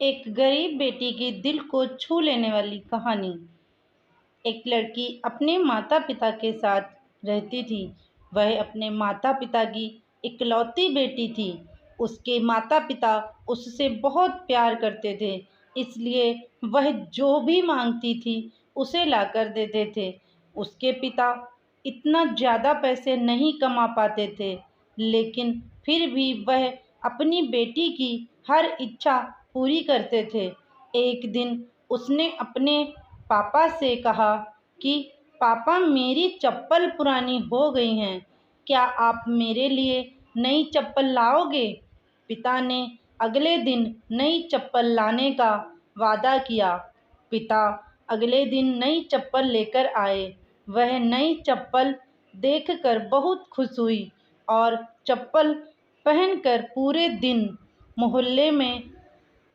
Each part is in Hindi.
एक गरीब बेटी की दिल को छू लेने वाली कहानी। एक लड़की अपने माता पिता के साथ रहती थी। वह अपने माता पिता की इकलौती बेटी थी। उसके माता पिता उससे बहुत प्यार करते थे, इसलिए वह जो भी मांगती थी उसे लाकर देते थे। उसके पिता इतना ज़्यादा पैसे नहीं कमा पाते थे, लेकिन फिर भी वह अपनी बेटी की हर इच्छा पूरी करते थे। एक दिन उसने अपने पापा से कहा कि पापा, मेरी चप्पल पुरानी हो गई हैं, क्या आप मेरे लिए नई चप्पल लाओगे? पिता ने अगले दिन नई चप्पल लाने का वादा किया। पिता अगले दिन नई चप्पल लेकर आए। वह नई चप्पल देखकर बहुत खुश हुई और चप्पल पहनकर पूरे दिन मोहल्ले में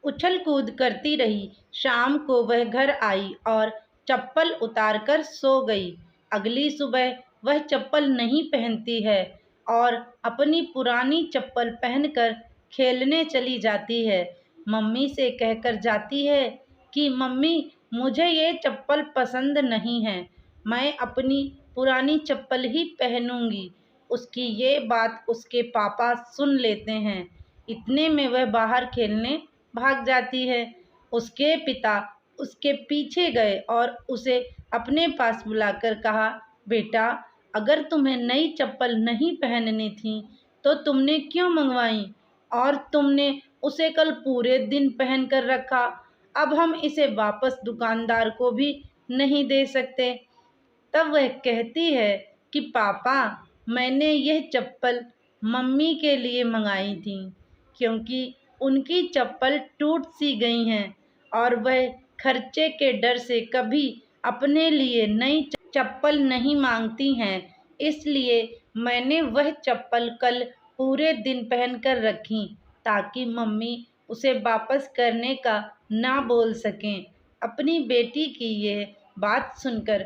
उछल कूद करती रही। शाम को वह घर आई और चप्पल उतारकर सो गई। अगली सुबह वह चप्पल नहीं पहनती है और अपनी पुरानी चप्पल पहनकर खेलने चली जाती है। मम्मी से कहकर जाती है कि मम्मी, मुझे ये चप्पल पसंद नहीं है, मैं अपनी पुरानी चप्पल ही पहनूंगी। उसकी ये बात उसके पापा सुन लेते हैं। इतने में वह बाहर खेलने भाग जाती है। उसके पिता उसके पीछे गए और उसे अपने पास बुलाकर कहा, बेटा, अगर तुम्हें नई चप्पल नहीं पहननी थी तो तुमने क्यों मंगवाई? और तुमने उसे कल पूरे दिन पहन कर रखा। अब हम इसे वापस दुकानदार को भी नहीं दे सकते। तब वह कहती है कि पापा, मैंने यह चप्पल मम्मी के लिए मंगाई थी, क्योंकि उनकी चप्पल टूट सी गई हैं और वह खर्चे के डर से कभी अपने लिए नई चप्पल नहीं मांगती हैं। इसलिए मैंने वह चप्पल कल पूरे दिन पहनकर रखी, ताकि मम्मी उसे वापस करने का ना बोल सकें। अपनी बेटी की यह बात सुनकर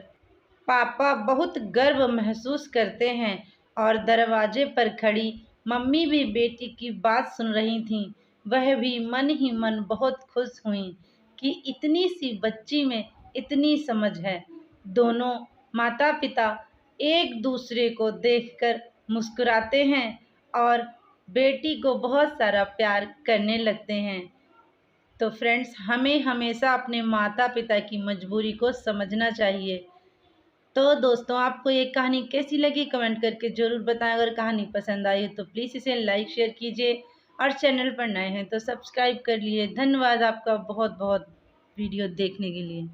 पापा बहुत गर्व महसूस करते हैं और दरवाजे पर खड़ी मम्मी भी बेटी की बात सुन रही थीं। वह भी मन ही मन बहुत खुश हुईं कि इतनी सी बच्ची में इतनी समझ है। दोनों माता पिता एक दूसरे को देखकर मुस्कुराते हैं और बेटी को बहुत सारा प्यार करने लगते हैं। तो फ्रेंड्स, हमें हमेशा अपने माता पिता की मजबूरी को समझना चाहिए। तो दोस्तों, आपको ये कहानी कैसी लगी कमेंट करके ज़रूर बताएं। अगर कहानी पसंद आई तो प्लीज़ इसे लाइक शेयर कीजिए और चैनल पर नए हैं तो सब्सक्राइब कर लिए। धन्यवाद आपका बहुत बहुत वीडियो देखने के लिए।